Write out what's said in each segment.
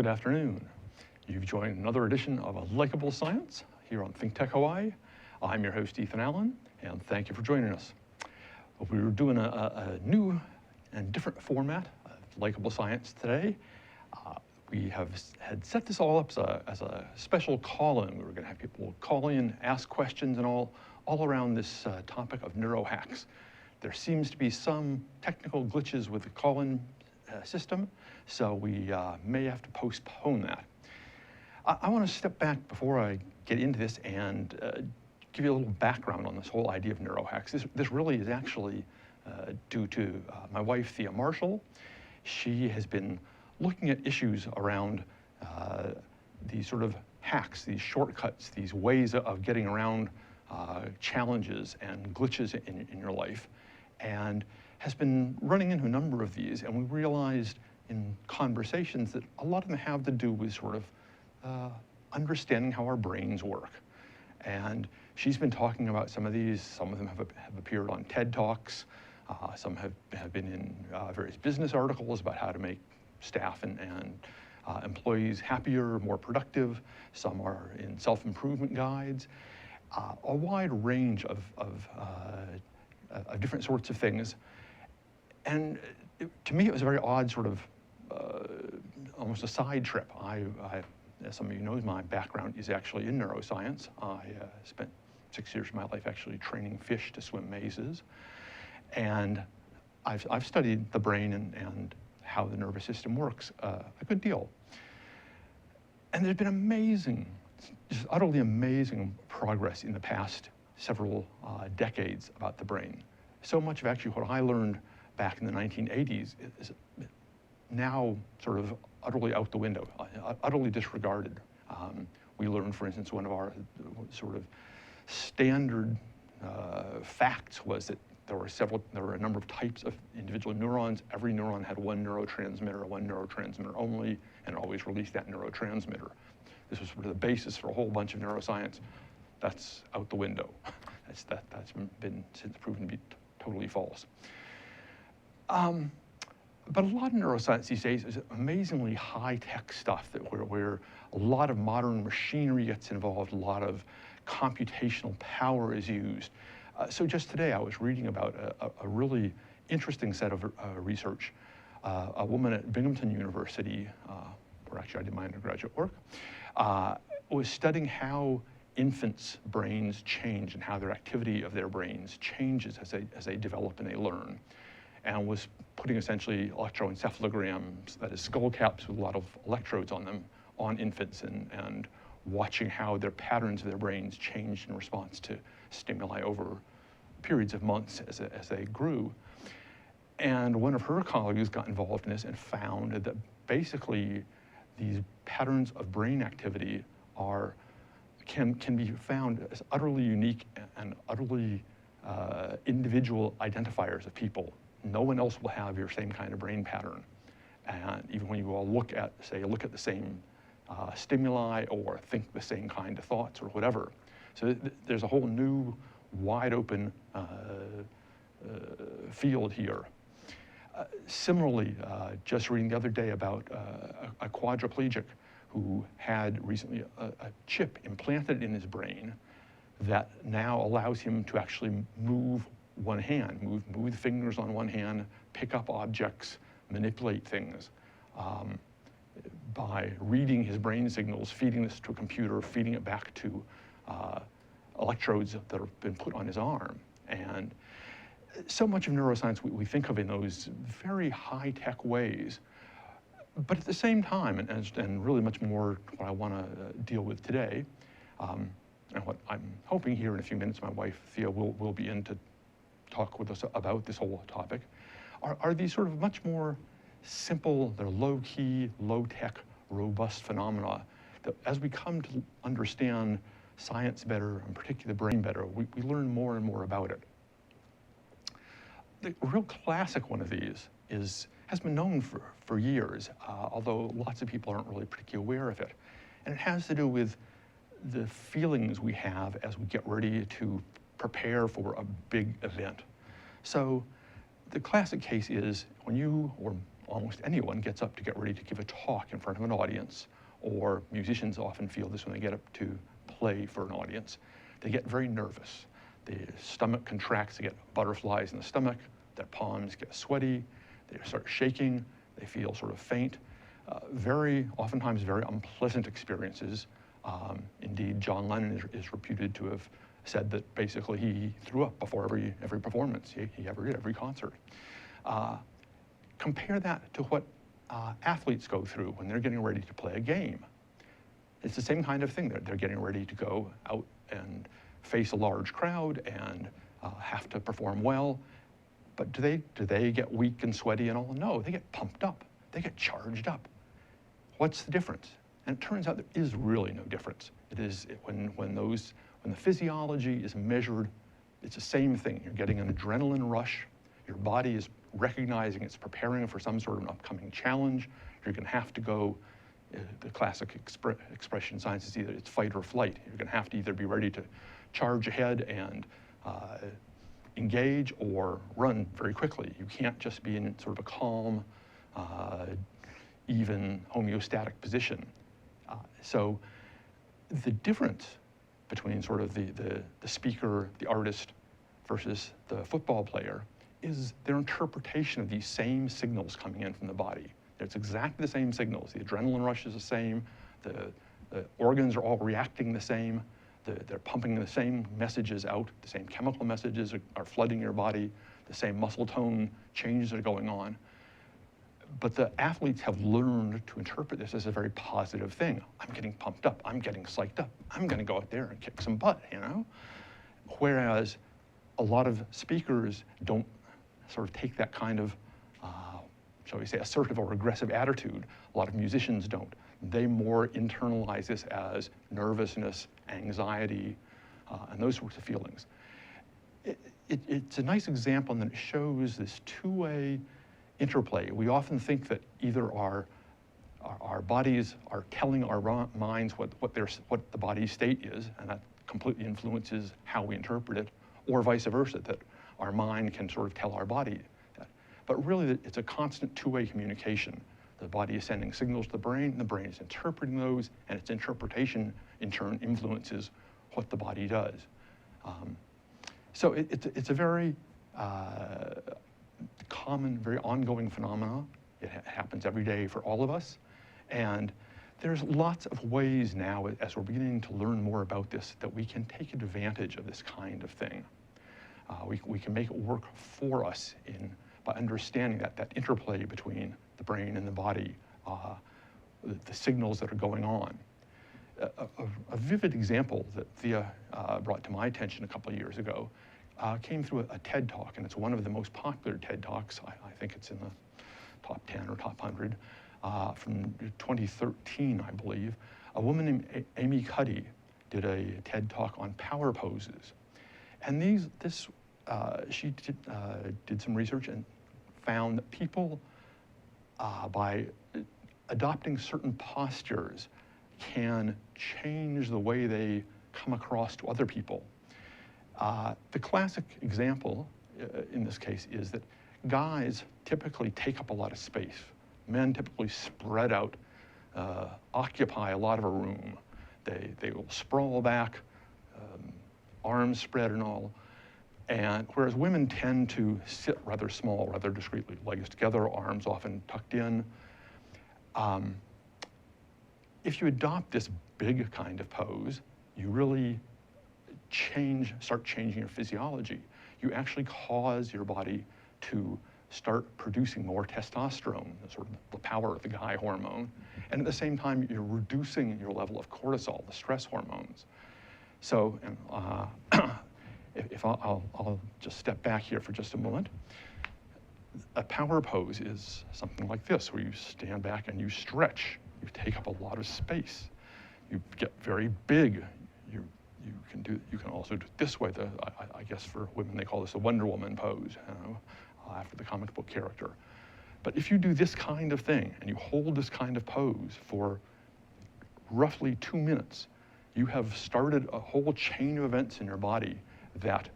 Good afternoon. You've joined another edition of Likable Science here on ThinkTech Hawaii. I'm your host, Ethan Allen, and thank you for joining us. We're doing a new and different format of Likable Science today. We had set this all up as a special call-in. We were going to have people call in, ask questions, and all around this topic of neurohacks. There seems to be some technical glitches with the call-in system, so we may have to postpone that. I want to step back before I get into this and give you a little background on this whole idea of neurohacks. This really is actually due to my wife, Thea Marshall. She has been looking at issues around these sort of hacks, these shortcuts, these ways of getting around challenges and glitches in your life, and has been running into a number of these. And we realized in conversations that a lot of them have to do with sort of understanding how our brains work. And she's been talking about some of these. Some of them have appeared on TED Talks. Some have been in various business articles about how to make staff and employees happier, more productive. Some are in self-improvement guides. A wide range of different sorts of things. And to me, it was a very odd sort of, almost a side trip. As some of you know, my background is actually in neuroscience. I spent 6 years of my life actually training fish to swim mazes. And I've studied the brain and how the nervous system works a good deal. And there's been amazing, just utterly amazing progress in the past several decades about the brain. So much of actually what I learned back in the 1980s is now sort of utterly out the window, utterly disregarded. We learned, for instance, one of our sort of standard facts was that there were a number of types of individual neurons. Every neuron had one neurotransmitter only, and always released that neurotransmitter. This was sort of the basis for a whole bunch of neuroscience. That's out the window. That's been since proven to be totally false. But a lot of neuroscience these days is amazingly high-tech stuff where a lot of modern machinery gets involved, a lot of computational power is used. So just today I was reading about a really interesting set of research. A woman at Binghamton University, where actually I did my undergraduate work, was studying how infants' brains change and how their activity of their brains changes as they develop and they learn, and was putting essentially electroencephalograms, that is skull caps with a lot of electrodes on them, on infants and watching how their patterns of their brains changed in response to stimuli over periods of months as they grew. And one of her colleagues got involved in this and found that basically these patterns of brain activity can be found as utterly unique and utterly individual identifiers of people. No one else will have your same kind of brain pattern. And even when you all look at the same stimuli or think the same kind of thoughts or whatever. So there's a whole new, wide open field here. Similarly, just reading the other day about a quadriplegic who had recently a chip implanted in his brain that now allows him to actually move one hand, move the fingers on one hand, pick up objects, manipulate things by reading his brain signals, feeding this to a computer, feeding it back to electrodes that have been put on his arm. And so much of neuroscience we think of in those very high-tech ways. But at the same time, and really much more what I want to deal with today, and what I'm hoping here in a few minutes my wife Thea will be in to talk with us about this whole topic, are these sort of much more simple, they're low-key, low-tech, robust phenomena that as we come to understand science better, and particularly the brain better, we learn more and more about it. The real classic one of these has been known for years, although lots of people aren't really particularly aware of it. And it has to do with the feelings we have as we get ready to prepare for a big event. So the classic case is when you, or almost anyone gets up to get ready to give a talk in front of an audience, or musicians often feel this when they get up to play for an audience. They get very nervous. The stomach contracts, they get butterflies in the stomach, their palms get sweaty, they start shaking, they feel sort of faint. Oftentimes very unpleasant experiences. Indeed, John Lennon is reputed to have said that basically he threw up before every performance he ever did, every concert. Compare that to what athletes go through when they're getting ready to play a game. It's the same kind of thing. They're getting ready to go out and face a large crowd and have to perform well. But do they get weak and sweaty and all? No, they get pumped up. They get charged up. What's the difference? And it turns out there is really no difference. It is when the physiology is measured, it's the same thing. You're getting an adrenaline rush. Your body is recognizing it's preparing for some sort of an upcoming challenge. You're going to have to go. The classic expression in science is either it's fight or flight. You're going to have to either be ready to charge ahead and engage or run very quickly. You can't just be in sort of a calm, even homeostatic position. So the difference between sort of the speaker, the artist, versus the football player is their interpretation of these same signals coming in from the body. It's exactly the same signals. The adrenaline rush is the same. The organs are all reacting the same. They're pumping the same messages out. The same chemical messages are flooding your body. The same muscle tone changes are going on. But the athletes have learned to interpret this as a very positive thing. I'm getting pumped up. I'm getting psyched up. I'm going to go out there and kick some butt, you know? Whereas a lot of speakers don't sort of take that kind of, shall we say, assertive or aggressive attitude. A lot of musicians don't. They more internalize this as nervousness, anxiety, and those sorts of feelings. It's a nice example, and it shows this two-way interplay. We often think that either our bodies are telling our minds what the body's state is, and that completely influences how we interpret it, or vice versa, that our mind can sort of tell our body that. But really, it's a constant two-way communication. The body is sending signals to the brain, and the brain is interpreting those, and its interpretation, in turn, influences what the body does. So it's a very common, very ongoing phenomena. It happens every day for all of us. And there's lots of ways now, as we're beginning to learn more about this, that we can take advantage of this kind of thing. We can make it work for us by understanding that interplay between the brain and the body, the signals that are going on. A vivid example that Thea brought to my attention a couple of years ago came through a TED Talk, and it's one of the most popular TED Talks. I think it's in the top 10 or top 100 from 2013, I believe. A woman named Amy Cuddy did a TED Talk on power poses. And she did some research and found that people, by adopting certain postures, can change the way they come across to other people. The classic example in this case is that guys typically take up a lot of space. Men typically spread out, occupy a lot of a room. They will sprawl back, arms spread and all. And whereas women tend to sit rather small, rather discreetly, legs together, arms often tucked in. If you adopt this big kind of pose, you really start changing your physiology. You actually cause your body to start producing more testosterone, sort of the power of the guy hormone. And at the same time, you're reducing your level of cortisol, the stress hormones. So, if I'll just step back here for just a moment. A power pose is something like this, where you stand back and you stretch. You take up a lot of space. You get very big. You can also do it this way. I guess for women they call this the Wonder Woman pose, you know, after the comic book character. But if you do this kind of thing and you hold this kind of pose for roughly 2 minutes, you have started a whole chain of events in your body that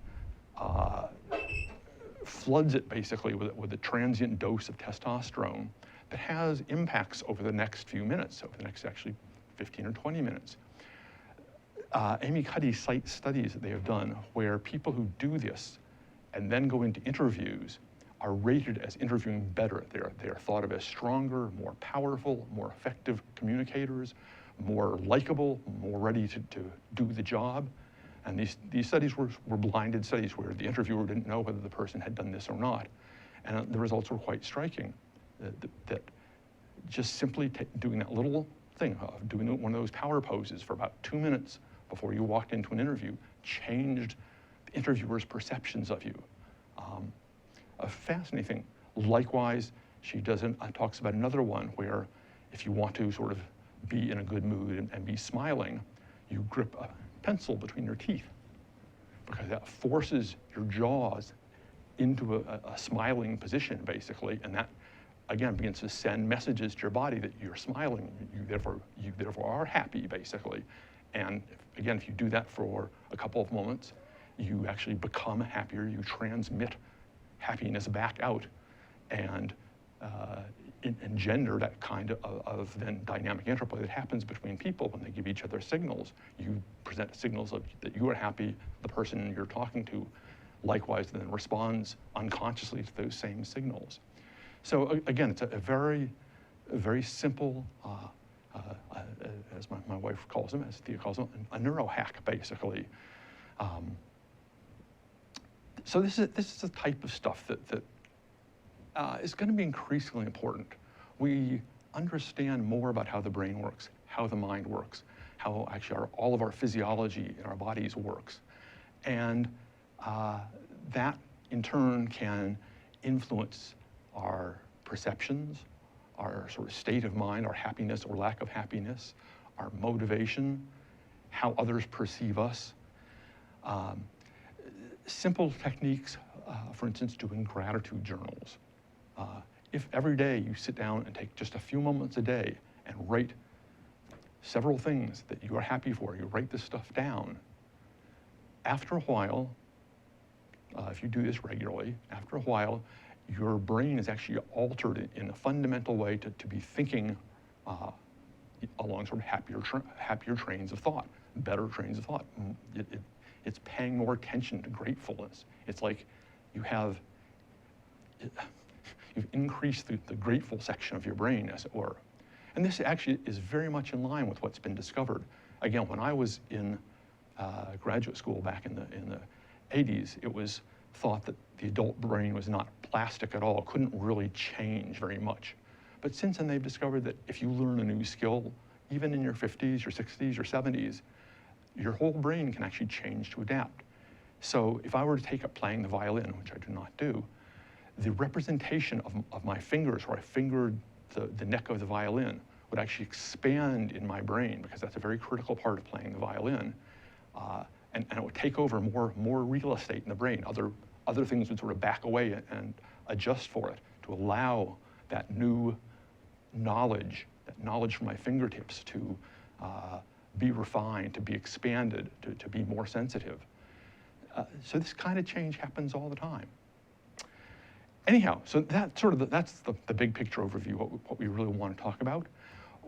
floods it basically with a transient dose of testosterone that has impacts over the next few minutes, over the next actually 15 or 20 minutes. Amy Cuddy cites studies that they have done where people who do this and then go into interviews are rated as interviewing better. They are thought of as stronger, more powerful, more effective communicators, more likable, more ready to do the job. And these studies were blinded studies where the interviewer didn't know whether the person had done this or not. And the results were quite striking, that just simply doing that little thing of doing one of those power poses for about 2 minutes before you walked into an interview changed the interviewer's perceptions of you. A fascinating thing. Likewise, she talks about another one where if you want to sort of be in a good mood and be smiling, you grip a pencil between your teeth, because that forces your jaws into a smiling position, basically, and that, again, begins to send messages to your body that you're smiling, you therefore are happy, basically. And again, if you do that for a couple of moments, you actually become happier, you transmit happiness back out, and engender that kind of then dynamic interplay that happens between people when they give each other signals. You present signals that you are happy, the person you're talking to likewise then responds unconsciously to those same signals. So again, it's a very simple, as my wife calls them, as Thea calls them, a neuro hack, basically. So this is the type of stuff that is going to be increasingly important. We understand more about how the brain works, how the mind works, how actually all of our physiology in our bodies works. And that, in turn, can influence our perceptions, our sort of state of mind, our happiness or lack of happiness, our motivation, how others perceive us. Simple techniques, for instance, doing gratitude journals. If every day you sit down and take just a few moments a day and write several things that you are happy for, you write this stuff down, after a while, if you do this regularly, after a while, your brain is actually altered in a fundamental way to be thinking along sort of happier trains of thought, better trains of thought. It's paying more attention to gratefulness. It's like you've increased the grateful section of your brain, as it were. And this actually is very much in line with what's been discovered. Again, when I was in graduate school back in the 80s, it was thought that the adult brain was not plastic at all, couldn't really change very much. But since then, they've discovered that if you learn a new skill, even in your 50s, your 60s, your 70s, your whole brain can actually change to adapt. So if I were to take up playing the violin, which I do not do, the representation of my fingers, where I fingered the neck of the violin, would actually expand in my brain, because that's a very critical part of playing the violin. And it would take over more real estate in the brain. Other things would sort of back away and adjust for it to allow that new knowledge, from my fingertips to be refined, to be expanded, to be more sensitive. So this kind of change happens all the time. Anyhow, so that's the big picture overview, what we really want to talk about.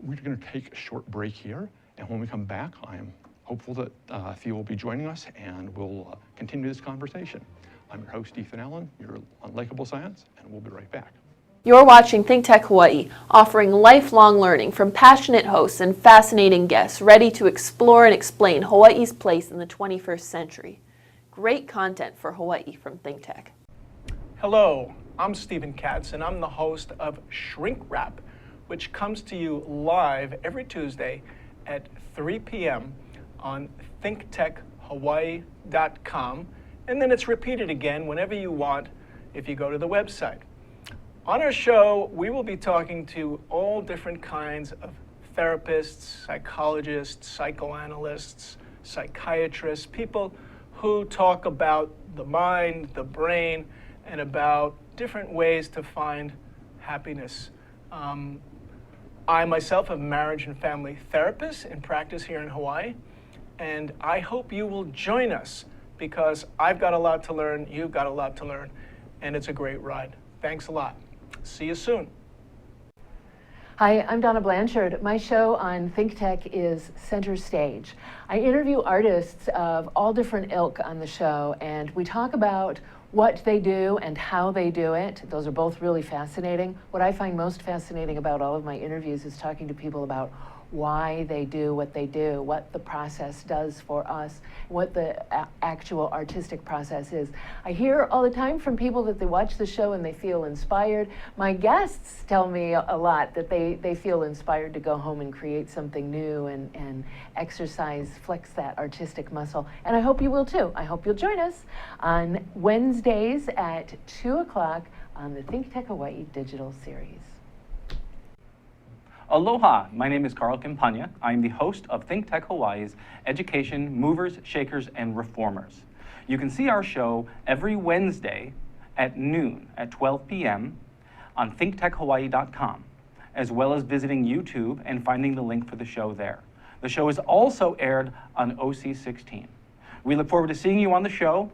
We're going to take a short break here, and when we come back, I am hopeful that Thea will be joining us, and we'll continue this conversation. I'm your host, Ethan Allen. You're on Likable Science, and we'll be right back. You're watching ThinkTech Hawaii, offering lifelong learning from passionate hosts and fascinating guests ready to explore and explain Hawaii's place in the 21st century. Great content for Hawaii from ThinkTech. Hello, I'm Stephen Katz, and I'm the host of Shrink Wrap, which comes to you live every Tuesday at 3 p.m. on thinktechhawaii.com, and then it's repeated again whenever you want if you go to the website. On our show, we will be talking to all different kinds of therapists, psychologists, psychoanalysts, psychiatrists, people who talk about the mind, the brain, and about different ways to find happiness. I myself am a marriage and family therapist in practice here in Hawaii, and I hope you will join us because I've got a lot to learn, you've got a lot to learn, and it's a great ride. Thanks a lot. See you soon. Hi, I'm Donna Blanchard. My show on ThinkTech is Center Stage. I interview artists of all different ilk on the show, and we talk about what they do and how they do it. Those are both really fascinating. What I find most fascinating about all of my interviews is talking to people about why they do what they do, what the process does for us, what the actual artistic process is. I hear all the time from people that they watch the show and they feel inspired. My guests tell me a lot that they feel inspired to go home and create something new and exercise, flex that artistic muscle. And I hope you will too. I hope you'll join us on Wednesdays at 2 o'clock on the ThinkTech Hawaii digital series. Aloha, my name is Carl Campagna. I'm the host of ThinkTech Hawaii's Education Movers, Shakers, and Reformers. You can see our show every Wednesday at noon at 12 p.m. on thinktechhawaii.com, as well as visiting YouTube and finding the link for the show there. The show is also aired on OC16. We look forward to seeing you on the show.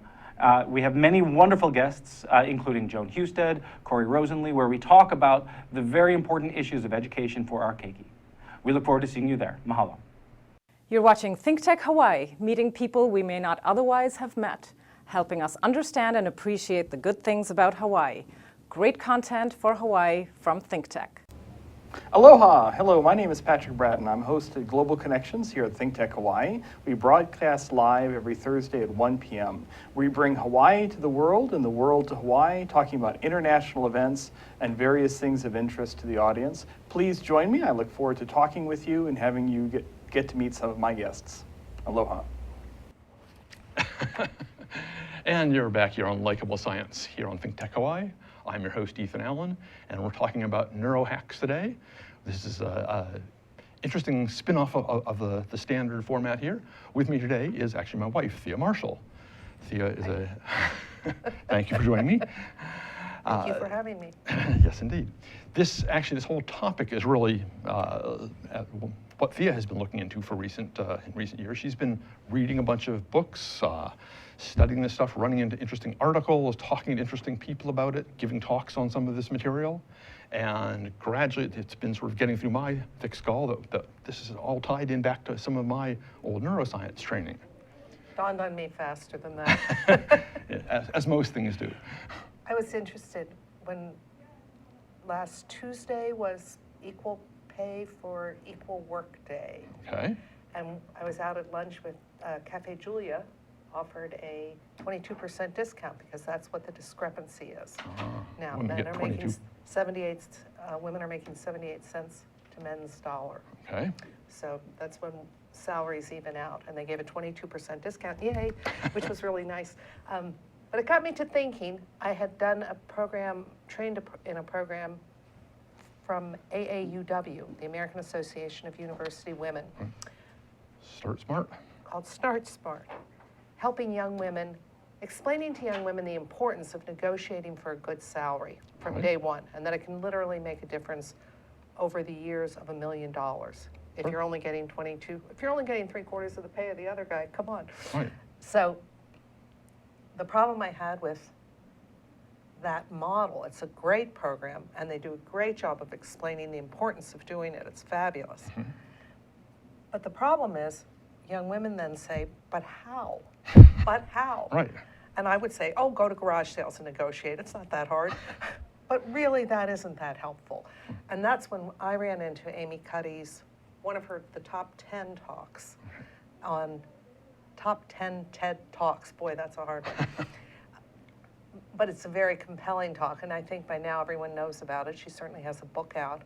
We have many wonderful guests, including Joan Husted, Corey Rosenlee, where we talk about the very important issues of education for our keiki. We look forward to seeing you there. Mahalo. You're watching ThinkTech Hawaii, meeting people we may not otherwise have met, helping us understand and appreciate the good things about Hawaii. Great content for Hawaii from ThinkTech. Aloha! Hello, my name is Patrick Bratton. I'm host of Global Connections here at ThinkTech Hawaii. We broadcast live every Thursday at 1 p.m. We bring Hawaii to the world and the world to Hawaii, talking about international events and various things of interest to the audience. Please join me. I look forward to talking with you and having you get to meet some of my guests. Aloha. And you're back here on Likable Science here on ThinkTech Hawaii. I'm your host, Ethan Allen, and we're talking about neurohacks today. This is an interesting spin-off of the standard format here. With me today is actually my wife, Thea Marshall. Thea is thank you for joining me. Thank you for having me. Yes, indeed. This whole topic is really what Thea has been looking into for in recent years. She's been reading a bunch of books, studying this stuff, running into interesting articles, talking to interesting people about it, giving talks on some of this material. And gradually, it's been sort of getting through my thick skull that this is all tied in back to some of my old neuroscience training. Dawned on me faster than that. as most things do. I was interested when last Tuesday was equal pay for equal work day. Okay. And I was out at lunch with Cafe Julia, offered a 22% discount because that's what the discrepancy is. Now, men are making 78, women are making 78 cents to men's dollar. Okay. So that's when salaries even out, and they gave a 22% discount, yay, which was really nice. But it got me to thinking. I had done a program, trained in a program from AAUW, the American Association of University Women. Start Smart. Called Start Smart, helping young women, explaining to young women the importance of negotiating for a good salary from day one, and that it can literally make a difference over the years of $1 million. If you're only getting 22, if you're only getting 3/4 of the pay of the other guy, come on. Right. So the problem I had with that model, it's a great program, and they do a great job of explaining the importance of doing it. It's fabulous. Mm-hmm. But the problem is, young women then say, but how? But how? Right. And I would say, oh, go to garage sales and negotiate. It's not that hard. But really, that isn't that helpful. And that's when I ran into Amy Cuddy's, the top 10 talks on top 10 TED Talks. Boy, that's a hard one. But it's a very compelling talk, and I think by now everyone knows about it. She certainly has a book out.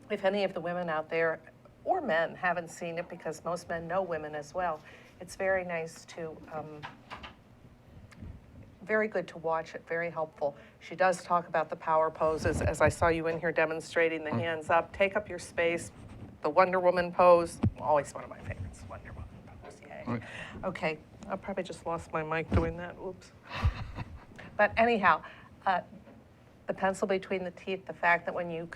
If any of the women out there, or men, haven't seen it, because most men know women as well, it's very nice to, very good to watch it, very helpful. She does talk about the power poses, as I saw you in here demonstrating the hands up, take up your space, the Wonder Woman pose, always one of my favorites, Wonder Woman pose, yay. Right. Okay, I probably just lost my mic doing that, oops. But anyhow, the pencil between the teeth, the fact that when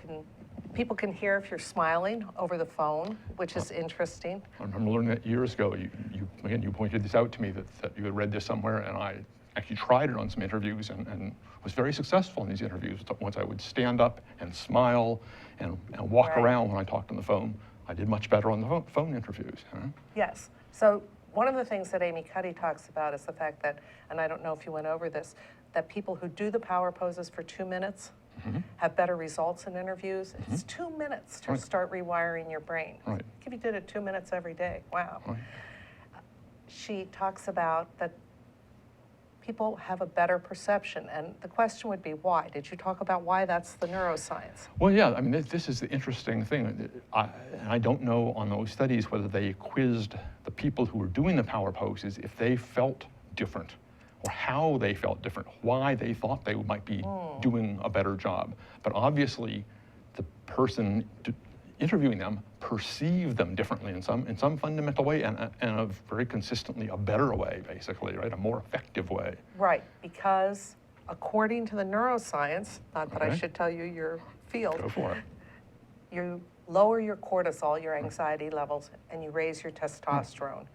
people can hear if you're smiling over the phone, which is interesting. I remember learning that years ago. You pointed this out to me that you had read this somewhere, and I actually tried it on some interviews and was very successful in these interviews. Once I would stand up and smile and walk Right. around when I talked on the phone, I did much better on the phone interviews. Yes. So one of the things that Amy Cuddy talks about is the fact that, and I don't know if you went over this, that people who do the power poses for 2 minutes have better results in interviews. It's 2 minutes to Right. start rewiring your brain. Right. If you did it 2 minutes every day, wow. Right. She talks about that people have a better perception, and the question would be why? Did you talk about why that's the neuroscience? Well, yeah, I mean, this is the interesting thing. I don't know on those studies whether they quizzed the people who were doing the power poses if they felt different or how they felt different, why they thought they might be doing a better job. But obviously, the person interviewing them perceived them differently in some fundamental way and a very consistently a better way, basically, right? A more effective way. Right, because according to the neuroscience, not that I Okay. should tell you your field, Go for it. you lower your cortisol, your anxiety levels, and you raise your testosterone,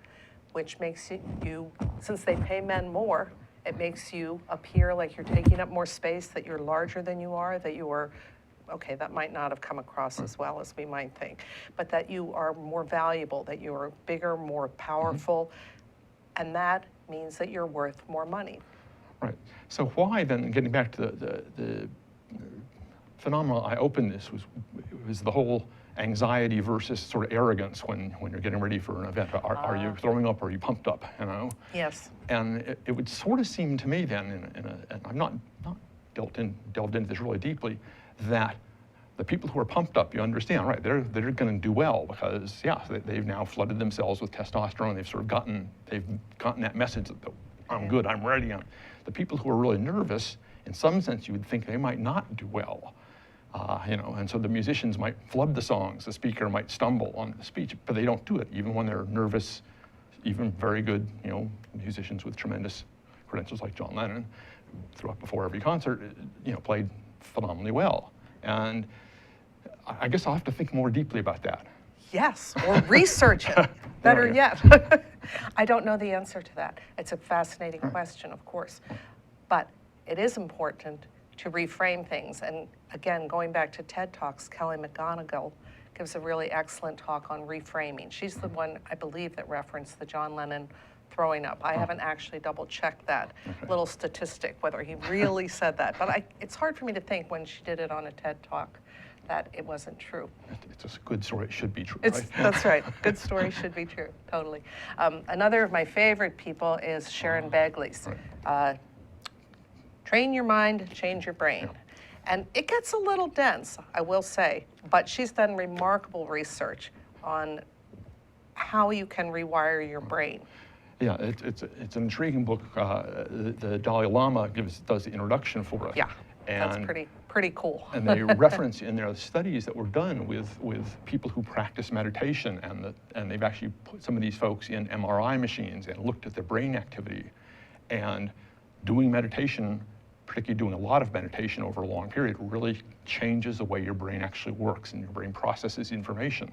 which makes you, since they pay men more, it makes you appear like you're taking up more space, that you're larger than you are, that you are, okay, that might not have come across as well as we might think, but that you are more valuable, that you are bigger, more powerful, and that means that you're worth more money. Right. So why then, getting back to the phenomenon I opened this was the whole anxiety versus sort of arrogance when you're getting ready for an event. Are you throwing up or are you pumped up, you know? Yes. And it would sort of seem to me then, and I'm not delved into this really deeply, that the people who are pumped up, you understand, right, they're going to do well because, yeah, they've now flooded themselves with testosterone. They've sort of gotten that message that I'm good, I'm ready. The people who are really nervous, in some sense, you would think they might not do well. You know, and so the musicians might flood the songs, the speaker might stumble on the speech, but they don't do it, even when they're nervous. Even very good, you know, musicians with tremendous credentials like John Lennon, who threw up before every concert, you know, played phenomenally well. And I guess I'll have to think more deeply about that. Yes, or research it, better Right. yet. I don't know the answer to that. It's a fascinating question, of course. But it is important to reframe things. And again, going back to TED Talks, Kelly Mcgonigal gives a really excellent talk on reframing. She's the one, I believe, that referenced the John Lennon throwing up. I haven't actually double-checked that little statistic, whether he really said that. But it's hard for me to think when she did it on a TED Talk that it wasn't true. It's a good story, it should be true, It's, right? that's right. Good story should be true, totally. Another of my favorite people is Sharon Begley's. Train your mind, change your brain. And it gets a little dense, I will say, but she's done remarkable research on how you can rewire your brain. Yeah, it's an intriguing book. The Dalai Lama does the introduction for it. Yeah, that's And pretty cool. And they reference in there studies that were done with people who practice meditation, and they've actually put some of these folks in MRI machines and looked at their brain activity. And doing meditation, particularly doing a lot of meditation over a long period, really changes the way your brain actually works and your brain processes information.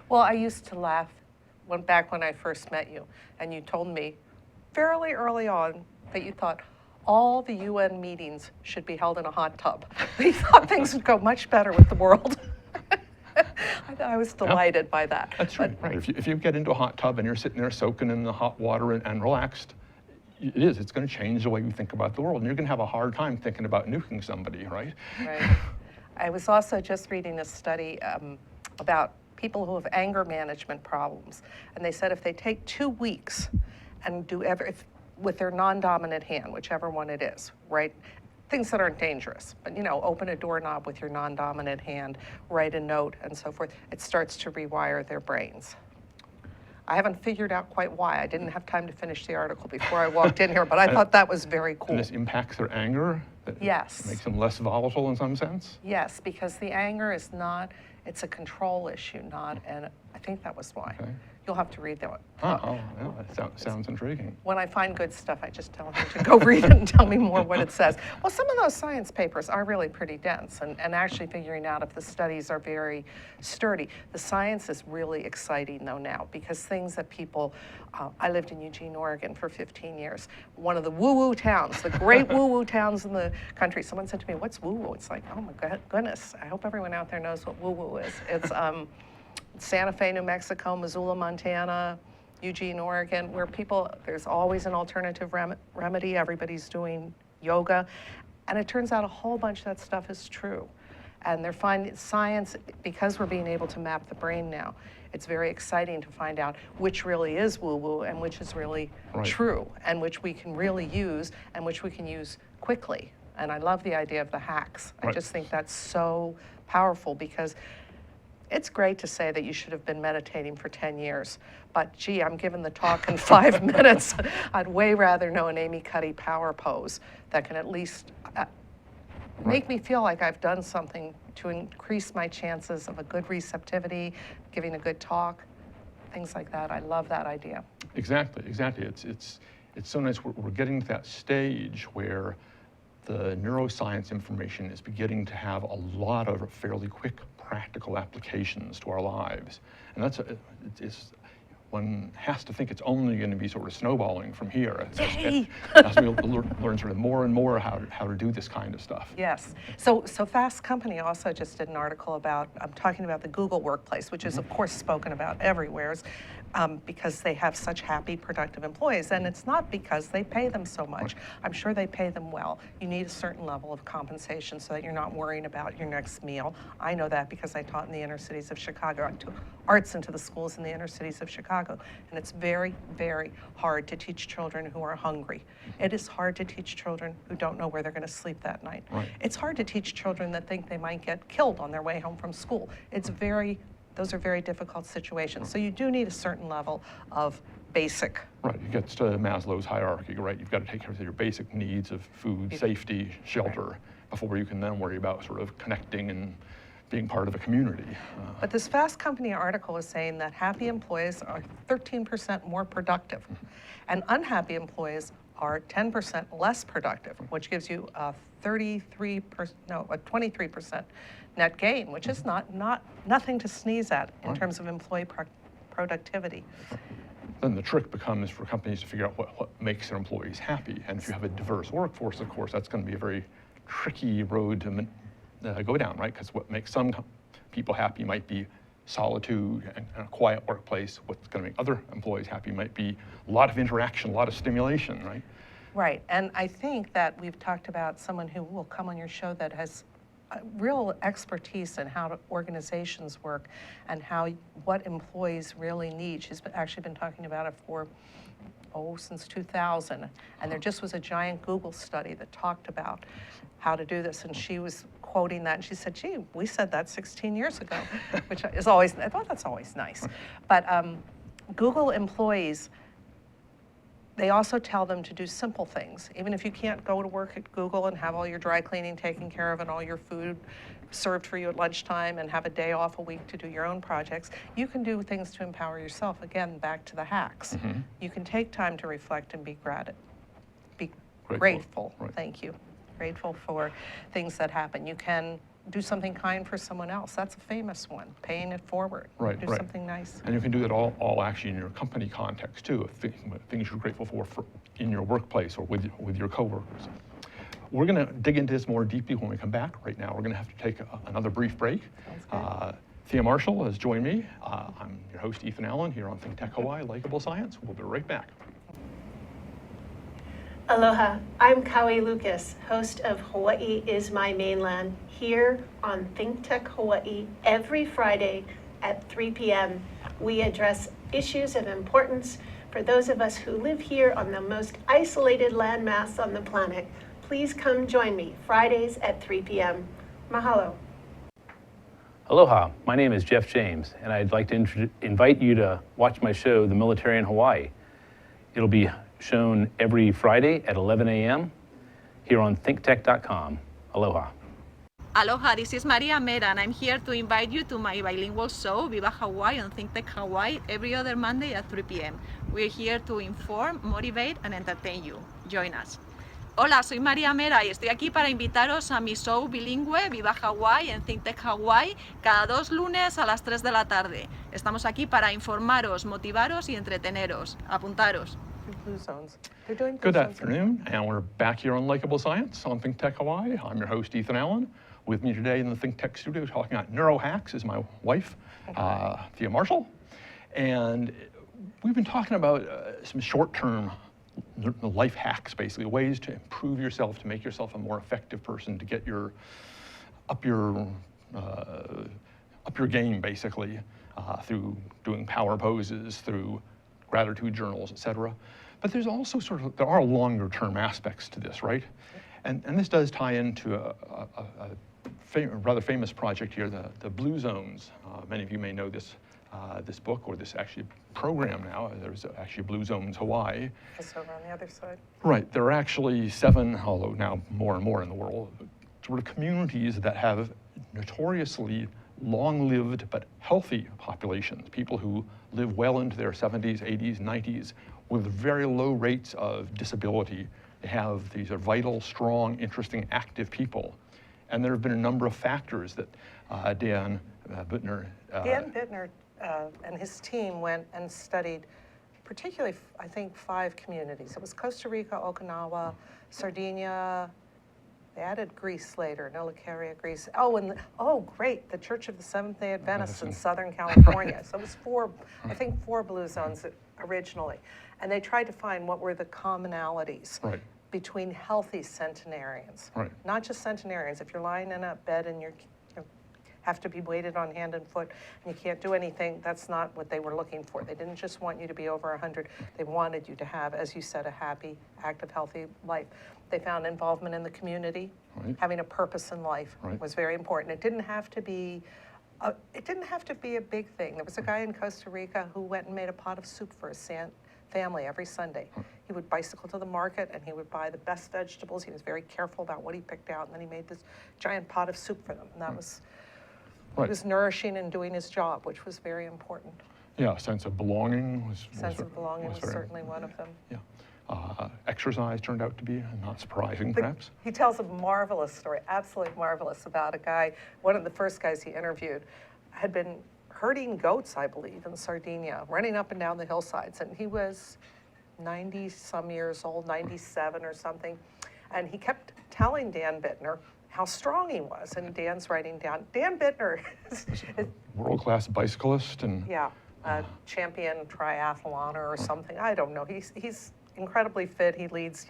Well, I used to laugh back when I first met you, and you told me fairly early on that you thought all the UN meetings should be held in a hot tub. You thought things would go much better with the world. I was delighted by that. That's right. If you get into a hot tub and you're sitting there soaking in the hot water and relaxed, it's going to change the way you think about the world. And you're going to have a hard time thinking about nuking somebody, right? Right. I was also just reading a study about people who have anger management problems. And they said if they take 2 weeks and do with their non-dominant hand, whichever one it is, right? Things that aren't dangerous, but you know, open a doorknob with your non-dominant hand, write a note, and so forth. It starts to rewire their brains. I haven't figured out quite why. I didn't have time to finish the article before I walked in here, but I thought that was very cool. And this impacts their anger? Yes. Makes them less volatile in some sense? Yes, because the anger is not, it's a control issue, not, and I think that was why. Okay. You'll have to read that one. Oh, yeah, that sounds intriguing. When I find good stuff, I just tell him to go read it and tell me more what it says. Well, some of those science papers are really pretty dense, and actually figuring out if the studies are very sturdy. The science is really exciting, though, now, because things that people, I lived in Eugene, Oregon for 15 years, one of the woo-woo towns, the great woo-woo towns in the country. Someone said to me, what's woo-woo? It's like, oh my goodness, I hope everyone out there knows what woo-woo is. It's Santa Fe, New Mexico, Missoula, Montana, Eugene, Oregon, where people, there's always an alternative remedy. Everybody's doing yoga. And it turns out a whole bunch of that stuff is true. And they're finding science, because we're being able to map the brain now, it's very exciting to find out which really is woo-woo and which is really true, and which we can really use and which we can use quickly. And I love the idea of the hacks. I just think that's so powerful, because it's great to say that you should have been meditating for 10 years, but gee, I'm giving the talk in 5 minutes. I'd way rather know an Amy Cuddy power pose that can at least make me feel like I've done something to increase my chances of a good receptivity, giving a good talk, things like that. I love that idea. Exactly. It's so nice. We're getting to that stage where the neuroscience information is beginning to have a lot of fairly quick practical applications to our lives. And it's one has to think it's only going to be sort of snowballing from here as we learn sort of more and more how to do this kind of stuff. Yes. So Fast Company also just did an article about, I'm talking about the Google workplace, which is of course spoken about everywhere, because they have such happy, productive employees. And it's not because they pay them so much. I'm sure they pay them well. You need a certain level of compensation so that you're not worrying about your next meal. I know that because I taught in the inner cities of Chicago. I took arts into the schools in the inner cities of Chicago. And it's very, very hard to teach children who are hungry. It is hard to teach children who don't know where they're going to sleep that night. It's hard to teach children that think they might get killed on their way home from school. Those are very difficult situations. So you do need a certain level of basic. Right, it gets to Maslow's hierarchy, right? You've got to take care of your basic needs of food, safety, shelter, before you can then worry about sort of connecting and being part of a community. But this Fast Company article is saying that happy employees are 13% more productive, and unhappy employees are 10% less productive, which gives you a 23% net gain, which is nothing to sneeze at in terms of employee productivity. Then the trick becomes for companies to figure out what makes their employees happy. And if you have a diverse workforce, of course, that's going to be a very tricky road to go down, right? Because what makes some people happy might be solitude and a quiet workplace. What's going to make other employees happy might be a lot of interaction, a lot of stimulation, right? Right, and I think that we've talked about someone who will come on your show that has real expertise in how organizations work and what employees really need. She's actually been talking about it since 2000, and there just was a giant Google study that talked about how to do this, and she was quoting that, and she said, gee, we said that 16 years ago, which is always, I thought that's always nice. But Google employees, they also tell them to do simple things. Even if you can't go to work at Google and have all your dry cleaning taken care of and all your food served for you at lunchtime and have a day off a week to do your own projects, you can do things to empower yourself. Again, back to the hacks. You can take time to reflect and be grateful. Thank you. Grateful for things that happen. You can do something kind for someone else. That's a famous one, paying it forward. Do something nice. And you can do that all actually in your company context too, things you're grateful for in your workplace or with your coworkers. We're going to dig into this more deeply when we come back. Right now, we're going to have to take another brief break. Thea Marshall has joined me. I'm your host, Ethan Allen, here on ThinkTech Hawaii, Likable Science. We'll be right back. Aloha, I'm Kaui Lucas, host of Hawaii is My Mainland, here on ThinkTech Hawaii every Friday at 3 p.m. We address issues of importance for those of us who live here on the most isolated landmass on the planet. Please come join me Fridays at 3 p.m. Mahalo. Aloha, my name is Jeff James, and I'd like to invite you to watch my show, The Military in Hawaii. It'll be shown every Friday at 11 a.m. here on ThinkTech.com. Aloha. Aloha, this is Maria Mera, and I'm here to invite you to my bilingual show, Viva Hawaii on ThinkTech Hawaii, every other Monday at 3 p.m. We're here to inform, motivate, and entertain you. Join us. Hola, soy María Mera y estoy aquí para invitaros a mi show bilingüe Viva Hawaii en ThinkTech Hawaii cada 2 lunes a las 3 de la tarde. Estamos aquí para informaros, motivaros y entreteneros. Apuntaros. Blue zones. They're doing blue Good zones. afternoon, and we're back here on Likable Science on ThinkTech Hawaii. I'm your host, Ethan Allen. With me today in the ThinkTech studio talking about neuro hacks is my wife, Thea Marshall. And we've been talking about some short-term life hacks, basically, ways to improve yourself, to make yourself a more effective person, to get up your game, basically, through doing power poses, through gratitude journals, etc. But there's also there are longer term aspects to this, right? And this does tie into a rather famous project here, the Blue Zones. Many of you may know this book, or this actually program now. There's actually Blue Zones Hawaii. It's over on the other side. Right, there are actually 7, although now more and more in the world, sort of communities that have notoriously long-lived but healthy populations, people who live well into their 70s, 80s, 90s, with very low rates of disability. They have these are vital, strong, interesting, active people. And there have been a number of factors that Dan Bittner and his team went and studied, particularly, I think, 5 communities. It was Costa Rica, Okinawa, Sardinia. They added Greece later, Nolicaria, Greece. Oh, great, the Church of the Seventh-day Adventists in Southern California. So it was 4, I think 4 blue zones originally. And they tried to find what were the commonalities between healthy centenarians. Not just centenarians. If you're lying in a bed and you have to be weighted on hand and foot and you can't do anything, that's not what they were looking for. They didn't just want you to be over 100. They wanted you to have, as you said, a happy, active, healthy life. They found involvement in the community, having a purpose in life was very important. It didn't have to be a big thing. There was a guy in Costa Rica who went and made a pot of soup for his family every Sunday. He would bicycle to the market and he would buy the best vegetables. He was very careful about what he picked out, and then he made this giant pot of soup for them. And that was, he was nourishing and doing his job, which was very important. Yeah, a sense of belonging was certainly one of them. Yeah. Exercise turned out to be not surprising, perhaps. He tells a marvelous story, absolutely marvelous, about a guy, one of the first guys he interviewed, had been herding goats, I believe, in Sardinia, running up and down the hillsides. And he was 90-some years old, 97 or something. And he kept telling Dan Bittner how strong he was. And Dan's writing down, Dan Bittner is world-class bicyclist and champion triathloner or something. I don't know. He's incredibly fit. He leads,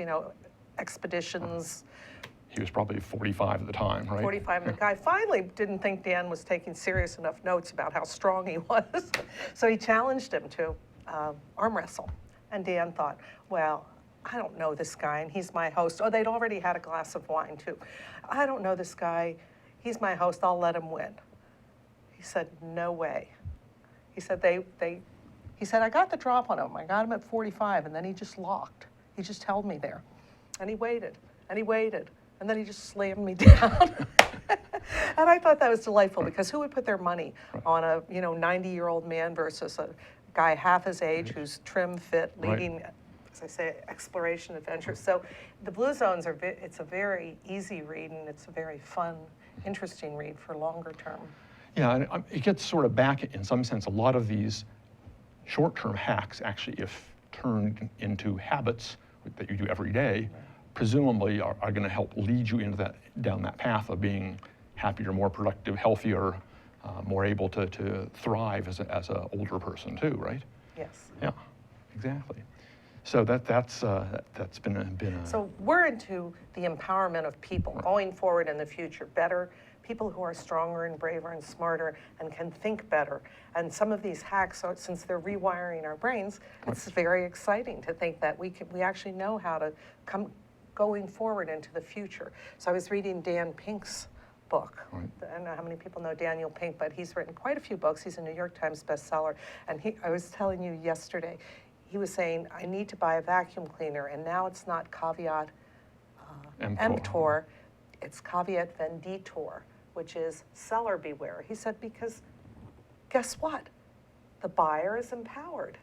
expeditions. He was probably 45 at the time, right? 45, and the guy finally didn't think Dan was taking serious enough notes about how strong he was. So he challenged him to arm wrestle. And Dan thought, well, I don't know this guy, and he's my host. Oh, they'd already had a glass of wine, too. I don't know this guy. He's my host. I'll let him win. He said, no way. He said, he said, I got the drop on him. I got him at 45, and then he just locked. He just held me there. And he waited, and he waited, and then he just slammed me down. And I thought that was delightful, because who would put their money on a 90-year-old man versus a guy half his age who's trim, fit, leading, as I say, exploration adventures. So the Blue Zones it's a very easy read, and it's a very fun, interesting read for longer term. Yeah, and it gets sort of back, in some sense, a lot of these short-term hacks, actually, if turned into habits that you do every day, presumably are going to help lead you into down that path of being happier, more productive, healthier, more able to thrive as an older person too, right? Yes. Yeah, exactly. So that's been a. So we're into the empowerment of people going forward in the future, better people who are stronger and braver and smarter and can think better. And some of these hacks, since they're rewiring our brains, it's very exciting to think that we actually know how to come going forward into the future. So I was reading Dan Pink's book. I don't know how many people know Daniel Pink, but he's written quite a few books. He's a New York Times bestseller. And I was telling you yesterday, he was saying, I need to buy a vacuum cleaner, and now it's not caveat emptor, it's caveat venditor. which is seller beware. He said, because guess what? The buyer is empowered.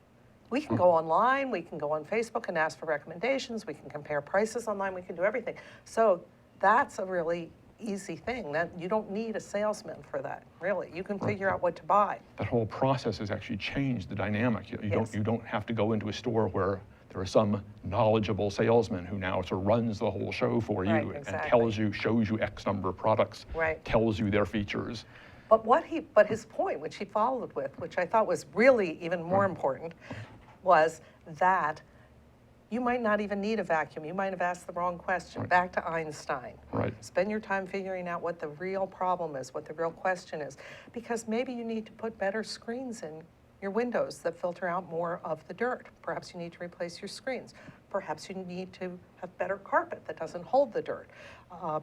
We can go online, we can go on Facebook and ask for recommendations, we can compare prices online, we can do everything. So that's a really easy thing. That you don't need a salesman for that, really. You can figure out what to buy. That whole process has actually changed the dynamic. You don't have to go into a store where there are some knowledgeable salesman who now sort of runs the whole show for you and tells you, shows you X number of products, tells you their features. But his point, which he followed with, which I thought was really even more important, was that you might not even need a vacuum. You might have asked the wrong question. Back to Einstein. Spend your time figuring out what the real problem is, what the real question is. Because maybe you need to put better screens in your windows that filter out more of the dirt. Perhaps you need to replace your screens. Perhaps you need to have better carpet that doesn't hold the dirt.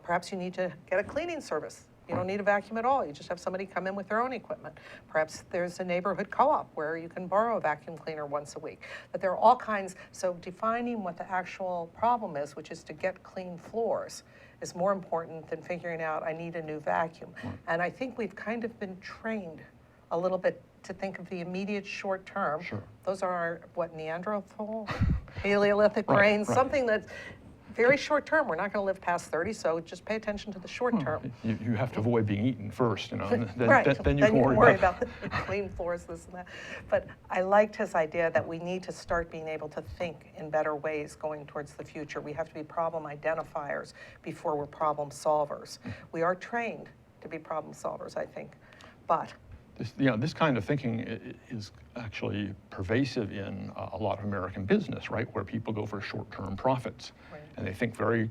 Perhaps you need to get a cleaning service. You don't need a vacuum at all. You just have somebody come in with their own equipment. Perhaps there's a neighborhood co-op where you can borrow a vacuum cleaner once a week. But there are all kinds, so defining what the actual problem is, which is to get clean floors, is more important than figuring out I need a new vacuum. And I think we've kind of been trained a little bit to think of the immediate short term. Those are our, what, Neanderthal, Paleolithic brains, something that's very short term. We're not going to live past 30, so just pay attention to the short term. You have to avoid being eaten first, you know, and then you can worry about the clean floors, this and that. But I liked his idea that we need to start being able to think in better ways going towards the future. We have to be problem identifiers before we're problem solvers. We are trained to be problem solvers, I think, but this kind of thinking is actually pervasive in a lot of American business, right? Where people go for short-term profits. And they think very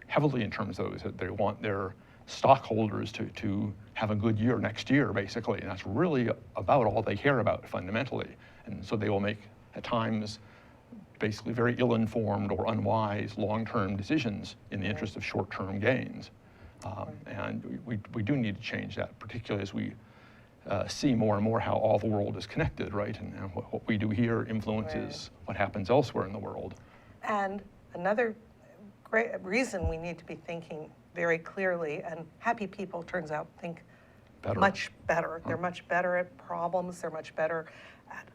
heavily in terms of those, that they want their stockholders to have a good year next year, basically. And that's really about all they care about fundamentally. And so they will make, at times, basically very ill-informed or unwise long-term decisions in the interest of short-term gains. And we do need to change that, particularly as we see more and more how all the world is connected, right? And what we do here influences what happens elsewhere in the world. And another great reason we need to be thinking very clearly, and happy people, turns out, think much better. They're much better at problems, they're much better at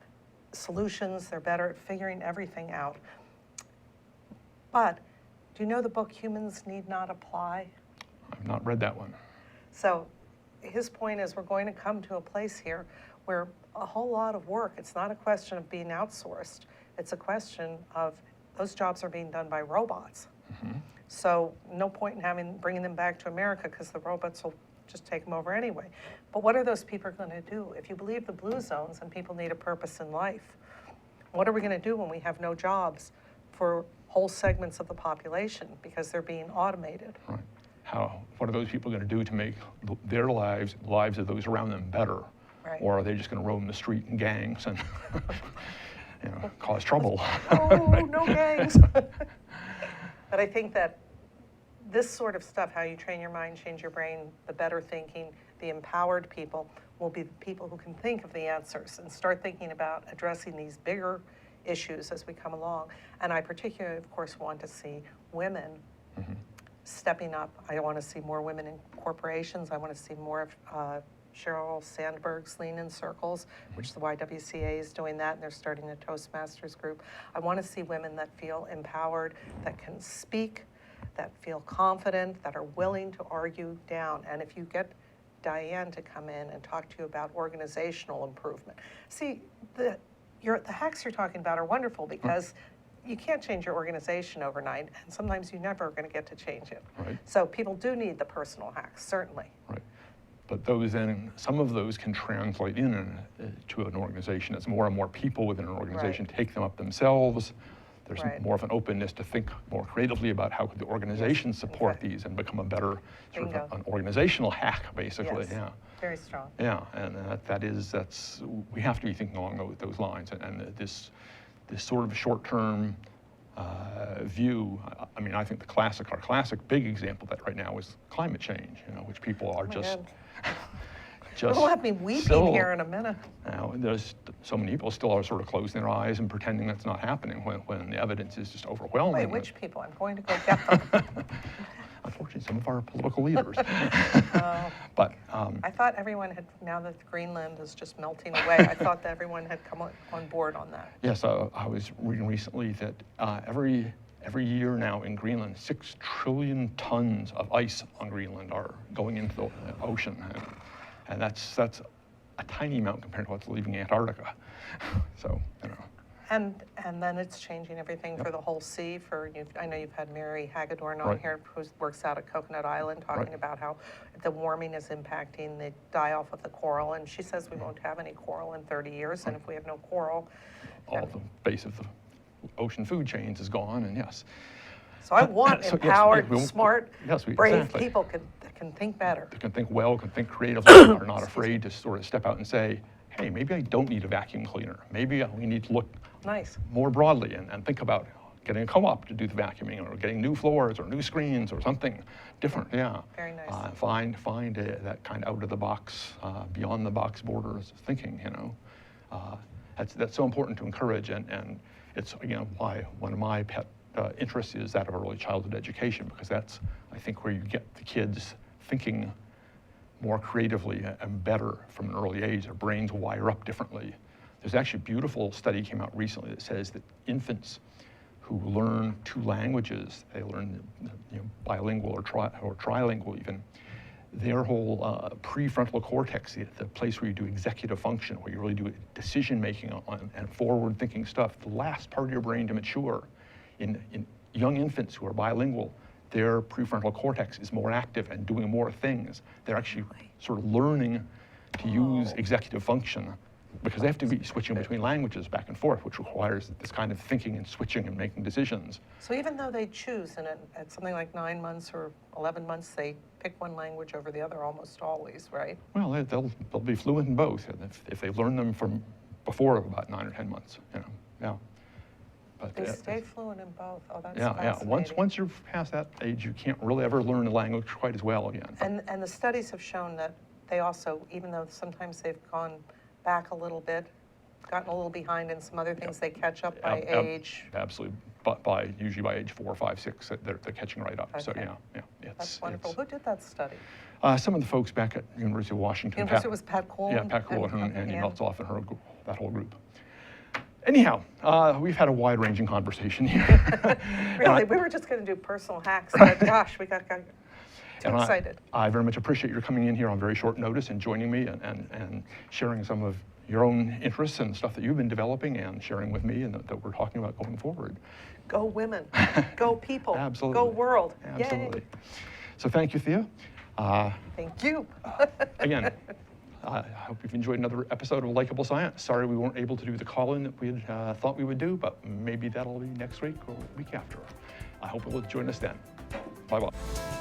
solutions, they're better at figuring everything out. But do you know the book Humans Need Not Apply? I've not read that one. So his point is we're going to come to a place here where a whole lot of work, it's not a question of being outsourced, it's a question of those jobs are being done by robots. So no point in bringing them back to America because the robots will just take them over anyway. But what are those people going to do? If you believe the blue zones and people need a purpose in life, what are we going to do when we have no jobs for whole segments of the population because they're being automated? What are those people going to do to make their lives of those around them better? Or are they just going to roam the street in gangs and cause trouble? Oh, no gangs. But I think that this sort of stuff, how you train your mind, change your brain, the better thinking, the empowered people will be the people who can think of the answers and start thinking about addressing these bigger issues as we come along. And I particularly, of course, want to see women stepping up. I want to see more women in corporations. I want to see more of Sheryl Sandberg's Lean in Circles, which the YWCA is doing that, and they're starting a Toastmasters group. I want to see women that feel empowered, that can speak, that feel confident, that are willing to argue down. And if you get Diane to come in and talk to you about organizational improvement. See, the hacks you're talking about are wonderful because you can't change your organization overnight, and sometimes you never are going to get to change it. So people do need the personal hacks, certainly. But some of those can translate to an organization as more and more people within an organization take them up themselves. There's more of an openness to think more creatively about how could the organization support these and become a better sort of an organizational hack, basically. Very strong. And we have to be thinking along those lines. And this sort of short-term view. I mean, I think our classic big example of that right now is climate change, which people are just It'll have me weeping here in a minute. There's so many people still are sort of closing their eyes and pretending that's not happening when the evidence is just overwhelming. Wait, which people? I'm going to go get them. Unfortunately, some of our political leaders. But I thought everyone had, now that Greenland is just melting away, I thought that everyone had come on board on that. yes, I was reading recently that every year now in Greenland, 6 trillion tons of ice on Greenland are going into the ocean, and that's a tiny amount compared to what's leaving Antarctica. So, you know. And then it's changing everything for the whole sea. I know you've had Mary Hagedorn on here, who works out at Coconut Island, talking about how the warming is impacting the die-off of the coral. And she says we won't have any coral in 30 years, and if we have no coral, all the base of the ocean food chains is gone, and yes. So I want empowered, smart, brave exactly. people that can think better. That can think well, can think creatively, are not afraid to sort of step out and say, hey, maybe I don't need a vacuum cleaner. Maybe we need to look more broadly and think about getting a co-op to do the vacuuming, or getting new floors or new screens or something different. Yeah. Very nice. Find that kind of out of the box, beyond the box borders thinking. You know, that's so important to encourage, and it's again why one of my pet interests is that of early childhood education, because that's, I think, where you get the kids thinking more creatively and better from an early age. Their brains wire up differently. There's actually a beautiful study came out recently that says that infants who learn 2 languages, they learn bilingual or trilingual even, their whole prefrontal cortex, the place where you do executive function, where you really do decision making and forward thinking stuff, the last part of your brain to mature in young infants who are bilingual, their prefrontal cortex is more active and doing more things. They're actually sort of learning to use executive function, because they have to be switching between languages back and forth, which requires this kind of thinking and switching and making decisions. So even though they choose, and at something like 9 months or 11 months, they pick one language over the other almost always, right? Well, they'll be fluent in both if they learn them from before about 9 or 10 months. You know, yeah. But they stay fluent in both. Oh, that's fascinating. Once you're past that age, you can't really ever learn the language quite as well again. And the studies have shown that they also, even though sometimes they've gone back a little bit, gotten a little behind in some other things, they catch up by age. Absolutely, but usually by age 4, 5, 6, they're catching right up. Okay. So yeah. That's wonderful. Who did that study? Some of the folks back at University of Washington. University was Pat Coolin? Yeah, Pat Coolin and Meltzoff and that whole group. Anyhow, we've had a wide-ranging conversation here. Really, we were just going to do personal hacks, but gosh, we got too excited. I very much appreciate your coming in here on very short notice and joining me and sharing some of your own interests and stuff that you've been developing and sharing with me and that we're talking about going forward. Go women, go people, Absolutely. Go world. Absolutely. Yay. So thank you, Thea. Thank you. Again, I hope you've enjoyed another episode of Likable Science. Sorry we weren't able to do the call-in that we had thought we would do, but maybe that'll be next week or the week after. I hope you'll join us then. Bye-bye.